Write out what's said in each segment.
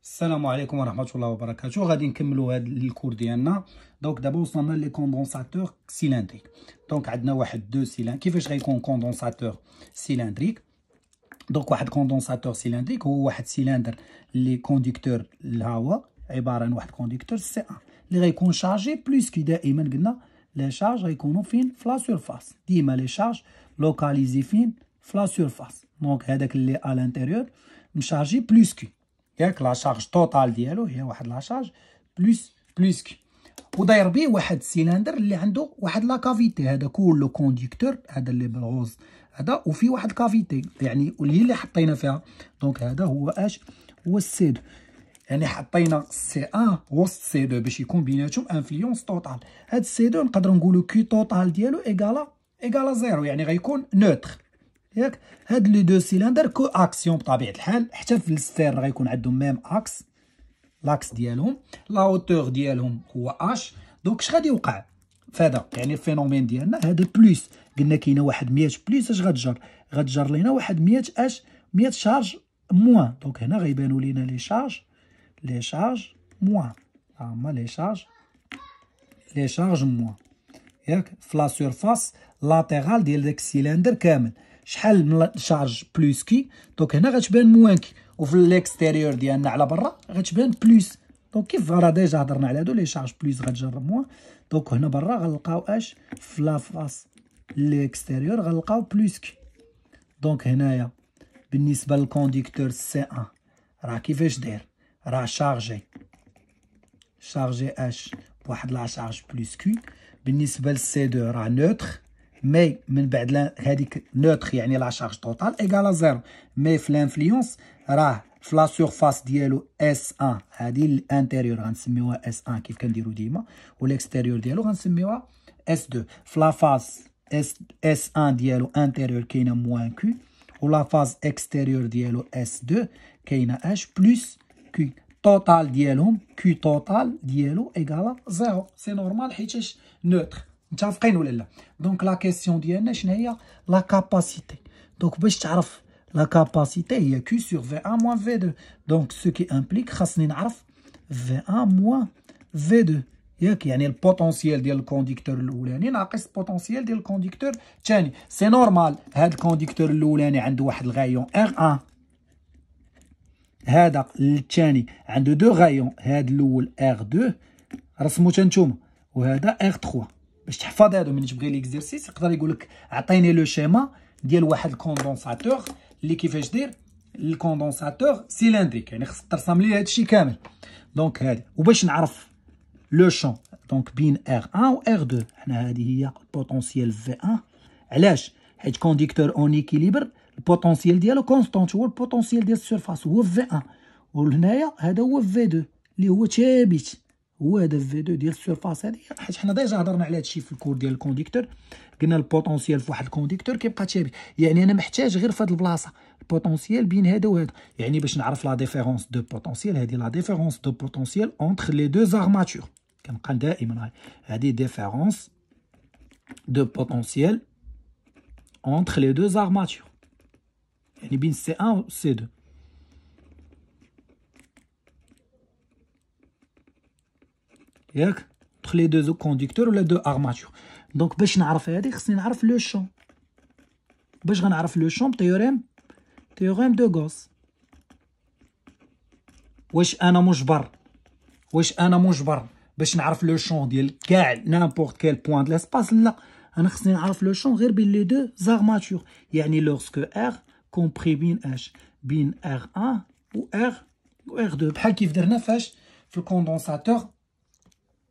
السلام عليكم ورحمة الله وبركاته. غادي نكملوا هذا الكور ديالنا. دونك دابا وصلنا لي كوندونساتور سيلندريك. دونك عندنا واحد دو سيلندر. كيفاش غيكون كوندونساتور سيلندريك؟ دونك واحد كوندونساتور سيلندريك هو واحد سيلندر اللي كونديكتور الهواء، عبارة عن واحد كونديكتور سي ان اللي غيكون شارجي بلوس كي. دائما قلنا لي شارج غيكونوا فين؟ في لا سيرفاس. ديما لي شارج لوكاليزي فين؟ في لا سيرفاس. دونك هذاك اللي ا لانتيريور مشارجي بلوس كي. ياك لا شارج توتال ديالو هي واحد لا شارج بلوس كي، وداير بيه واحد سيلندر اللي عنده واحد لا كافيتي. هذا كله كونديكتور، هذا اللي بالغوز هذا، وفي واحد كافيتي يعني اللي حطينا فيها. دونك هذا هو اش؟ هو السي دو. يعني حطينا سي ان وسط سي دو باش يكون بيناتهم انفلونس توتال. هاد السي دو نقدروا نقولوا كي توتال ديالو ايكالا زيرو، يعني غيكون نوتر. ياك هاد لي دو سيلندر كو اكسيون بطبيعه الحال، حتى في السفير غيكون عندهم ميم اكس، لاكس ديالهم، لا هوتور ديالهم هو اش. دونك اش غادي يوقع فهذا؟ يعني الفينومين ديالنا هذا بلوس، قلنا كاينه واحد 100 بلوس اش غتجر لينا واحد 100 اش 100 شارج موان. دونك هنا غيبانوا لينا لي شارج موان، هما لي شارج موان. ياك في لا سيرفاس لاتيرال ديال داك السيلندر كامل شحال من شارج بلوس كي. دونك هنا غتبان موان كي، وفي الاكستيريور ديالنا على برا غتبان بلوس. دونك كيف راه ديجا هضرنا على هادو لي شارج بلوس غتجر موان. دونك هنا برا غنلقاو اش؟ في لا فاس الاكستيريور غنلقاو بلوس كي. دونك هنايا بالنسبه للكونديكتور سي ان راه كيفاش داير؟ راه شارجي اش بواحد لا شارج بلوس كي. بالنسبه للسي دو راه نوتر، مي من بعد هذيك نوتر يعني لا شارج توتال ايكالا زيرو. مي في لانفلونس راه في لا سيرفاس ديالو اس ان، هذه الانتيريور غنسميوها اس ان كيف كنديرو ديما، والاكستيريور ديالو غنسميوها اس 2. في لا فاز اس ان ديالو انتيريور كاينه موان كي، ولا فاز اكستيريور ديالو اس 2 كاينه اش بلوس كي. توتال ديالهم كي توتال ديالو ايكالا زيرو. سي نورمال حيتاش نوتر. متفقين ولا لا؟ دونك لا كيسيون ديالنا شنو هي؟ لا كاباسيتي. دونك باش تعرف لا كاباسيتي هي كي سور في ان موان في 2. دونك سو كي امبليك خاصني نعرف في ان موان في 2. ياك يعني البوتونسيال ديال الكونديكتور الاولاني ناقص البوتونسيال ديال الكونديكتور الثاني. سي نورمال هاد الكونديكتور الاولاني عنده واحد الغايون ار 1، هذا الثاني عنده دو غايون، هذا الاول ار 2 رسمو نتوما، وهذا ار 3. باش تحفظ هادو ملي تبغي ليكزيرسيس يقدر يقول لك عطيني لو شيما ديال واحد الكوندونساتور اللي كيفاش دير الكوندونساتور سيلندريك، يعني خصك ترسم لي هادشي كامل. دونك هادي، وباش نعرف لو شون دونك بين ار 1 و ار 2، حنا هذه هي البوتونسيال في 1. علاش؟ حيت كونديكتور اون ايكيليبر البوتونسيال ديالو كونستونت، هو البوتونسيال ديال السيرفاس هو في 1، وهنايا هذا هو في 2 اللي هو ثابت، هو هذا في 2 ديال السيرفاس هذه. حيت حنا ديجا هضرنا على هادشي في الكور ديال الكونديكتور، قلنا البوتونسيال في واحد الكونديكتور كيبقى ثابت. يعني انا محتاج غير في هاد البلاصه البوتونسيال بين هذا وهذا. يعني باش نعرف لا ديفيرونس دو بوتونسيال، هذه لا ديفيرونس دو بوتونسيال اونتر لي دو زارماتور. كنبقى دائما هذه ديفيرونس دو بوتونسيال اونتر لي دو زارماتور، يعني بين سي 1 و سي 2. ياك entre les deux conducteurs ولا دو ارماتور. دونك باش نعرف هذه خصني نعرف لو شون. باش غنعرف لو شون تيوريم دو غوس. واش انا مجبر باش نعرف لو شون ديال كاع نامبورط كيل بوين د لاسباس؟ لا، انا خصني نعرف لو شون غير بين لي دو زارماتور. يعني لورسكو ار كومبري بين اش؟ بين ار 1 و ار 2، بحال كيف درنا فاش في الكوندونساتور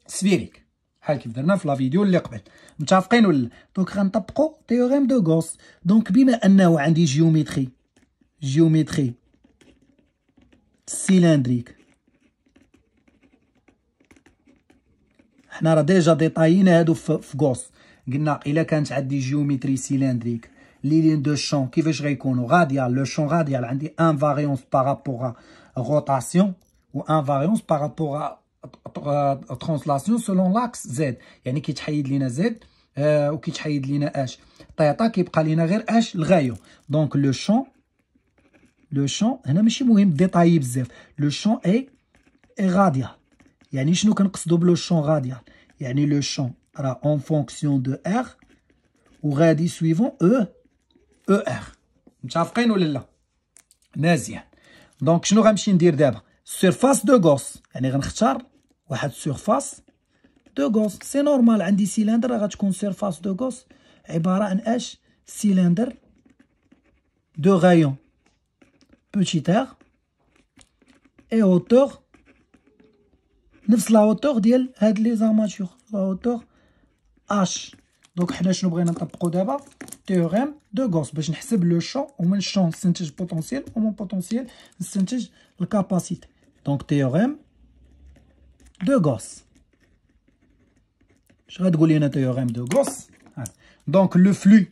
سفيريك، بحال كيف درنا في لا فيديو اللي قبل. متفقين ولا؟ دونك غنطبقوا تيوريم دو غوس. دونك بما انه عندي جيومتري سيلندريك، حنا راه ديجا ديطايينا هادو في غوس. قلنا الا كانت عندي جيومتري سيلندريك لي لين دو شون كيفاش غيكونوا؟ غاديال. لو شون غاديال عندي ان فاريونس بارابور روتاسيون و ان فاريونس بارابور ترانسلاسيون سولون لاكس زد. يعني كيتحيد لينا زد وكيتحيد لينا اش طيطا، كيبقى لينا غير اش الغايو. دونك لو شون لو شون هنا ماشي مهم ديطايي بزاف. لو شون اي غاديال. يعني شنو كنقصدو بلو شون غاديال؟ يعني لو شون راه اون فونكسيون دو ار وغادي سويفون او ار. متفقين ولا لا؟ مزيان. دونك شنو غنمشي ندير دابا؟ سيرفاس دو غوس، يعني غنختار واحد سيرفاس دو غوس. سي نورمال عندي سيلندر راه غتكون سيرفاس دو غوس عبارة عن اش؟ سيلندر دو غايون بوتيت ار اي هوتور نفس لا هوتور ديال هاد لي زاماتور، لا هوتور اش. دونك حنا شنو بغينا نطبقو دابا؟ تيوريم دو غوس باش نحسب لو شون، ومن الشون نستنتج بوتونسييل، ومن بوتونسييل نستنتج الكاباسيتي. دونك تيوريم دو غوس. اش غتقول لينا تيوريم دو غوس؟ دونك لو فلو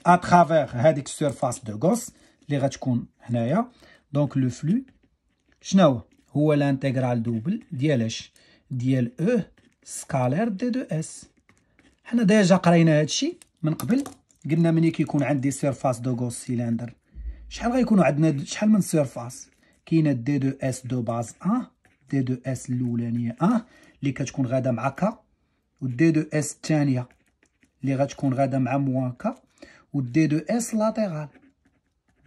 اترافير هاديك السيرفاس دو غوس اللي غتكون هنايا. دونك لو فلو شنو هو لانتيغرال دوبل ديال اش؟ ديال او سكالير دي دو اس. حنا ديجا قرينا هادشي من قبل، قلنا ملي كيكون عندي سيرفاس دو غوس سيلندر شحال غيكونوا عندنا؟ شحال من سيرفاس؟ كاينه دي دو اس دو باز 1، دي دو اس الاولانيه 1 اللي كتكون غاده مع كا، ودي دو اس الثانيه اللي غتكون غاده مع موان كا، ودي دو اس لاتيرال.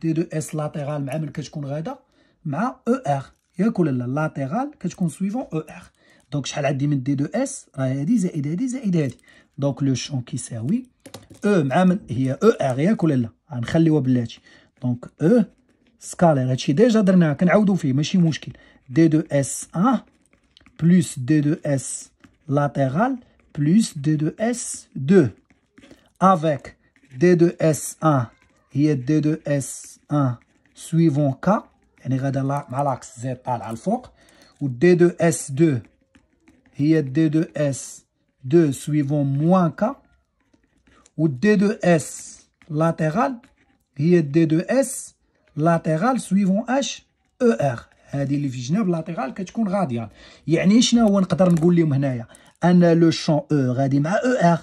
دي دو اس لاتيرال مع من كتكون غاده؟ مع او ار، ياك ولا لا؟ لاتيرال كتكون سويفون او ار. دونك شحال عندي من دي دو اس؟ راه هادي زائد هادي زائد هادي. دونك لو شون كيساوي او مع من هي او ار، ياك ولا لا؟ غنخليوها بلاتي. دونك او سكالير هادشي ديجا درناه كنعاودو فيه ماشي مشكل. دي دو اس 1 بلس دي دو اس لاتيرال بلس دي دو اس 2 افيك دي دو اس 1 هي دي دو اس 1 سويفون كا، يعني غادا مع لاكس زد طالعه الفوق، و دي دو اس 2 هي دي دو اس 2 سويفون موان كا، و دي دو اس لاتيرال هي دي دو اس لاتيرال سويفون اش او ار. هذه اللي في جناب لاتيرال كتكون غاديال. يعني شنو هو نقدر نقول لهم هنايا؟ ان لو شون او غادي مع او ار.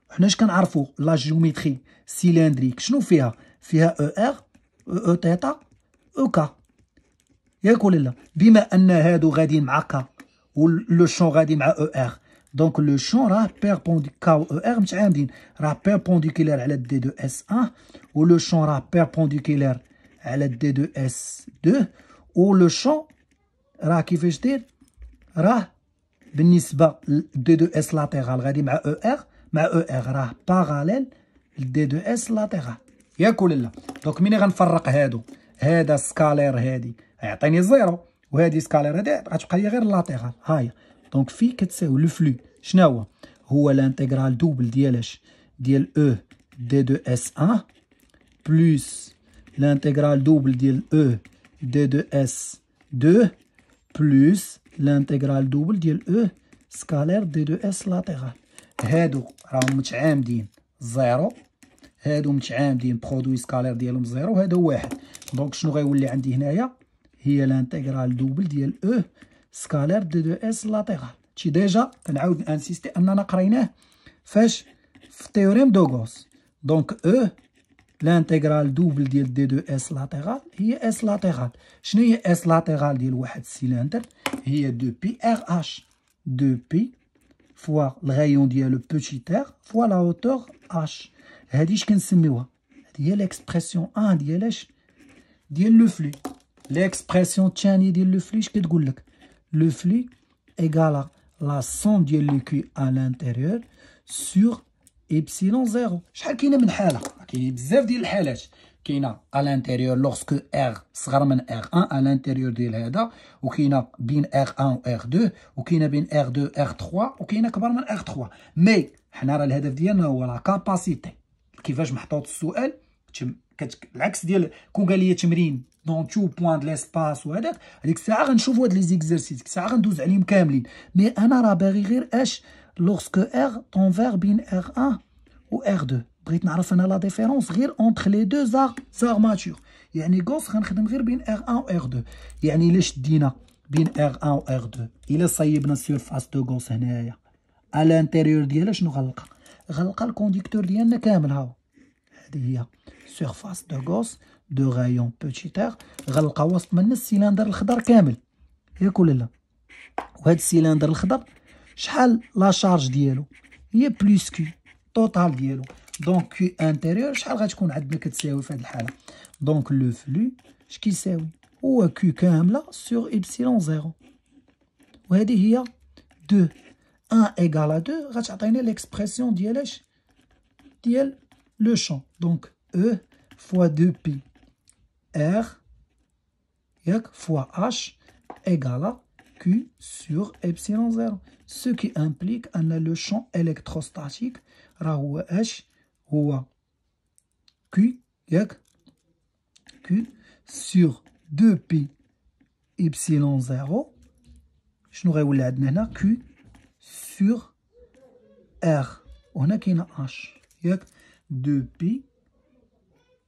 حنا اش كنعرفوا؟ لا جيومتري سيلندريك شنو فيها؟ فيها او ار او تيتا او كا، ياك ولا لا؟ بما ان هادو غاديين مع كا ولو شون غادي مع او ار، دونك لو شون راه بيربونديكولار كا و او ار متعامدين، راه بيربونديكولار على دي دو اس 1، ولو شون راه بيربونديكولار على دي دو اس 2، ولو شون راه كيفاش داير؟ راه بالنسبه دي دو اس لاتيرال غادي مع او ار، مع او ار راه باراليل دي دو اس لاتيرال، ياك ولا لا؟ دونك ملي غنفرق هادو، هذا سكالير هادي غيعطيني زيرو، وهادي سكالير هادي غتبقى لي غير لاتيرال. هاهي دونك في كتساوي لو فلو شنو هو؟ لانتيغرال دوبل ديال اش؟ ديال او دي دو اس 1 بلس لانتيغرال دوبل ديال او دي دو اس 2 بلس لانتيغرال دوبل ديال او سكالير دي دو اس لاتيرال. هادو راهم متعامدين زيرو، هادو متعامدين برودوي سكالير ديالهم زيرو، هذا واحد. دونك شنو غيولي عندي هنايا؟ هي لانتيغرال دوبل ديال او سكالير دي دو اس لاتيرال. هادشي ديجا كنعاود انسيستي اننا قريناه فاش؟ في تيوريم دو غوس. دونك او لانتيغرال دوبل ديال دي دو اس لاتيرال هي اس لاتيرال. شنو هي اس لاتيرال ديال واحد السيلندر؟ هي دو بي ار اش، دو بي فوا الغايون ديالو بوتيت ار فوا لا هوتور اش. هادي اش كنسميوها؟ هادي هي ليكسبرسيون 1 ديال اش؟ ديال لو فلو. ليكسبرسيون الثانيه ديال لو فلو اش كتقول لك؟ لو فلو ايكالا لا سون ديال لو كيو ا لانتيريور سور إبسيلون زيرو. شحال كاينه من حاله؟ كاينين بزاف ديال الحالات. كاينه ا لانتيريور لوغسكو ار صغر من ار 1 ا لانتيريور ديال هذا، وكاينه بين ار 1 و ار 2، وكاينه بين ار 2 ار 3، وكاينه كبر من ار 3. مي حنا راه الهدف ديالنا هو لا كاباسيتي. كيفاش محطوط السؤال العكس ديال كون قال لي تمرين دون تو بوان د ليسباس وهذاك، هذيك الساعه غنشوفوا هاد لي زيكزارسيس، ديك الساعه غندوز عليهم كاملين. مي انا راه باغي غير اش؟ لوغسكو ار طونفير بين ار 1 و ار 2. بغيت نعرف انا لا ديفيرونس غير اونتر لي دو زارماتور. يعني غوس غنخدم غير بين ار 1 و ار 2. يعني الا شدينا بين ار 1 و ار 2، الا صيبنا السيرفاس دو غوس هنايا ا لانتيريور ديالها شنو غنلقى؟ غنلقى الكونديكتور ديالنا كامل. ها هذه هي سيرفاس دو غوس دو غايون بوتيت ار غنلقى وسط من السيلندر الخضر كامل ياك ولا لا. وهاد السيلندر الخضر شحال لا شارج ديالو هي بلوس كيو توتال ديالو. دونك كيو انتيريور شحال غتكون عندنا كتساوي في هاد الحاله. دونك لو فلو اش كيساوي هو كيو كامله سور إبسيلون زيرو. وهذه هي 2 1 ايكال 2 غتعطينا ليكسبرسيون ديال اش ديال لو شون. دونك او فوا 2 بي ار ياك فوا اش ايكال Q sur epsilon 0. Ce qui implique أن le champ électrostatique راه هو H هو Q ياك Q sur 2P epsilon 0. شنو غيولي عندنا هنا Q sur R وهنا كاينة H ياك 2P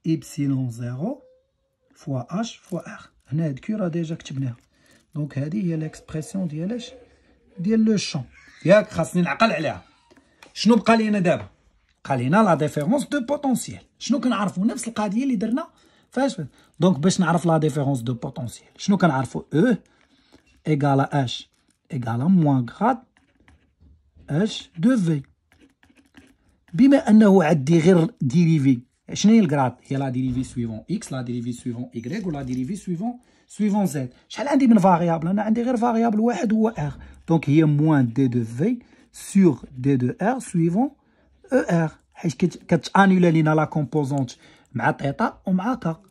epsilon 0 فوا H فوا R. هنا هاد Q راه ديجا كتبناها. دونك هذه هي ليكسبرسيون ديال اش ديال لو شون ياك. خاصني نعقل عليها. شنو بقى لينا دابا؟ بقى لينا لا ديفيرونس دو بوتونسييل. شنو كنعرفوا؟ نفس القضيه اللي درنا فاش. دونك باش نعرف لا ديفيرونس دو بوتونسييل شنو كنعرفوا؟ او ايكالا اش ايكالا موان غراد اش دو في. بما انه عندي غير ديريفي. شنو هي الكراد؟ هي لا ديريفي سويفون اكس لا ديريفي سويفون ايكغيك ولا ديريفي سويفون زد. شحال عندي من فاريابل؟ انا عندي غير فاريابل واحد هو ار. دونك هي موان دي دو في سور دي دو ار سويفون او ار حيت كتانيلا لينا لا كومبوزونت مع تيتا ومع كا.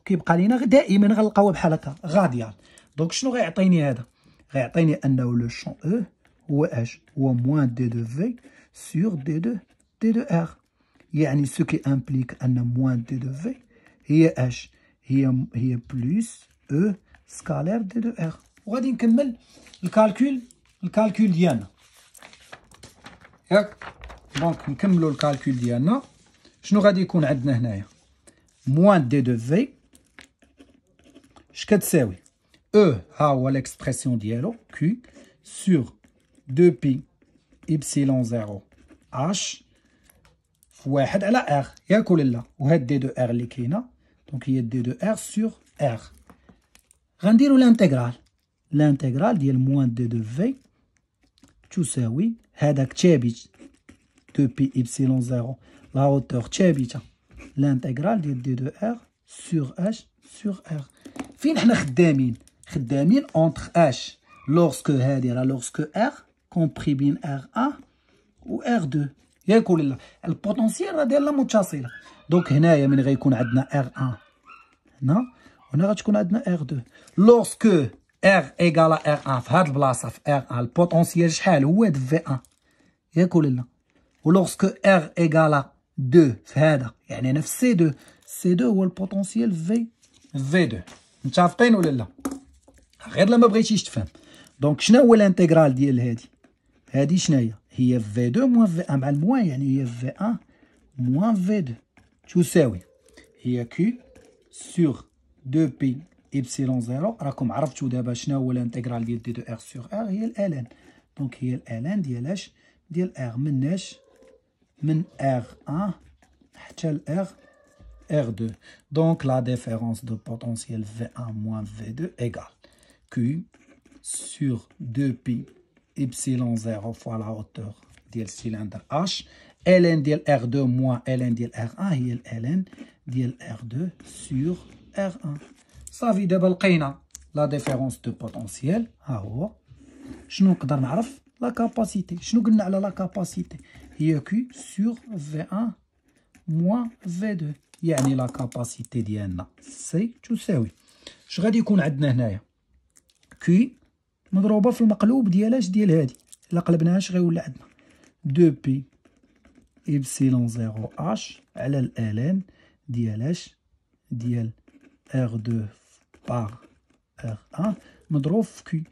كيبقى لينا دائما غنلقاوها بحال هكا غاديال. دونك شنو غيعطيني هذا؟ غيعطيني انه لو شون او هو اش هو موان دي دو في سور دي دو ار. يعني سو كي امبليك ان موان دي دو في هي اش هي بلوس او سكالير دي دو ار. وغادي نكمل الكالكول ديالنا ياك. دونك نكملوا الكالكول ديالنا. شنو غادي يكون عندنا هنايا؟ موان دي دو في اش كتساوي او ها هو ليكسبرسيون ديالو كيو سور 2 بي إبسيلون 0 اش في واحد على ار ياك ولا لا. وهاد دي دو ار اللي كاينه دونك هي دي دو ار سور ار. غنديرو لانتيغرال ديال موان دي دو في تساوي هذاك ثابت 2 بي إبسيلون 0 لا هوتور ثابته لانتيغرال ديال دي دو ار سور اش سور ار. فين حنا خدامين اونتر اش لورسكو هادي راه لورسكو ار كومبري بين ار 1 و ار 2 ياك ولا لا. البوتونسييل راه ديالنا متصله. دونك هنايا من غيكون عندنا ار 1 هنا غتكون عندنا ار 2 لورسكو ار ايكالا ار 1 في هاد البلاصه في ار 1 البوتونسييل شحال هو هاد في 1 ياك ولا لا. ولورسكو ار ايكالا 2 في هذا يعني هنا في سي 2 هو البوتونسييل في 2. متفقين ولا لا؟ غير لما بغيتيش تفهم. دونك شنو هو الانتيغرال ديال هادي شنو هي في 2 موان في 1 مع الموان يعني هي في 1 موان في 2 تساوي هي كيو سور 2 بي إبسيلون 0. راكم عرفتوا دابا شنو هو الانتيغرال ديال دي دو ار سور ار هي الالان. دونك هي الالان ديال اش ديال ار من ار 1 حتى ل ار 2. دونك لا ديفيرونس دو بوتونسييل في 1 موان في 2 ايكال كيو سور 2 بي إبسيلون 0 فوا لا هوتور ديال السيلندر اش ln ديال ار 2 موان ln ديال ار 1 هي ln ديال ار 2 سور ار 1. صافي دابا لقينا لا ديفيرونس دو بوتونسييل. ها هو شنو نقدر نعرف؟ لا كاباسيتي. شنو قلنا على لا كاباسيتي؟ هي كيو سور في 1 موان في 2 يعني لا كاباسيتي ديالنا سي تساوي اش غادي يكون عندنا هنايا كي مضروبه في المقلوب ديال اش ديال هادي. الا قلبناها اش غيولي عندنا 2 بي إبسيلون 0 اش على الالان ديال اش ديال ار 2 بار ار 1 مضروب في كي.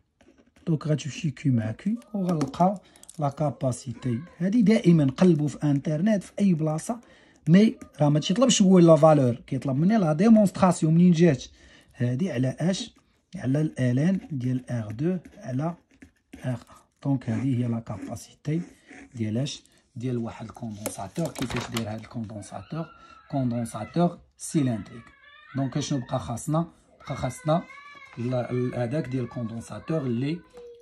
دونك غتمشي كي مع كي وغنلقاو لا كاباسيتي. هادي دائما قلبوا في انترنت في اي بلاصه مي راه ما تيطلبش هو لا فالور كيطلب مني لا ديمونستراسيون منين جات هادي على اش على الالان ديال ار 2 على ار 1. دونك هذه هي لا كاباسيتي ديال اش ديال واحد الكوندونساتور. كيفاش داير هذا الكوندونساتور؟ كوندونساتور سيلندريك دونك شنو بقى خاصنا؟ بقى خاصنا هذاك ديال الكوندونساتور اللي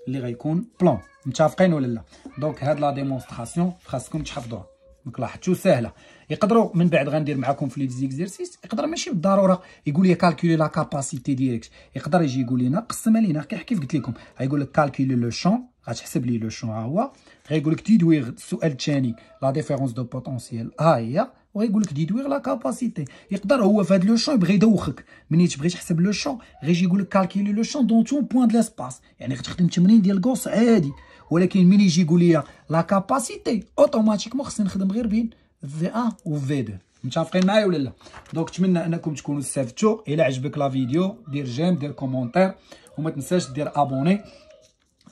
غيكون بلون. متفقين ولا لا؟ دونك هاد لا ديمونستراسيون خاصكم تحفظوها. دونك لاحظتوا ساهله. يقدروا من بعد غندير معكم في لي زيكزيرسيس، يقدر ماشي بالضروره يقول لي كالكولي لا كاباسيتي ديريكت، يقدر يجي يقول لنا قسمها لينا كيف قلت لكم. غيقول لك كالكولي لو شون، غتحسب لي لو شون ها هو، غيقول لك ديدويغ السؤال الثاني لا ديفيرونس دو بوتونسييل ها هي، ويقول لك ديدويغ لا كاباسيتي. يقدر هو في هذا لو شون يبغي يدوخك، منين تبغي تحسب لو شون غيجي يقول لك كالكولي لو شون دون تو بوين دو لاسباس، يعني غتخدم تمرين ديال غوص عادي. ولكن من يجي يقول لي لا كاباسيتي اوتوماتيكمون خصني نخدم غير بين في 1 و في 2. متفقين معايا ولا لا؟ دونك نتمنى انكم تكونوا استفدتوا. الا عجبك لا فيديو دير جيم، دير كومونتير، وما تنساش دير ابوني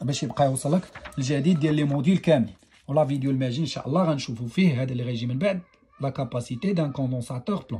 باش يبقى يوصلك الجديد ديال لي موديل كاملين. ولا فيديو الماجي ان شاء الله غنشوفوا فيه هذا اللي غيجي من بعد لا كاباسيتي دان كوندونساتور بلون.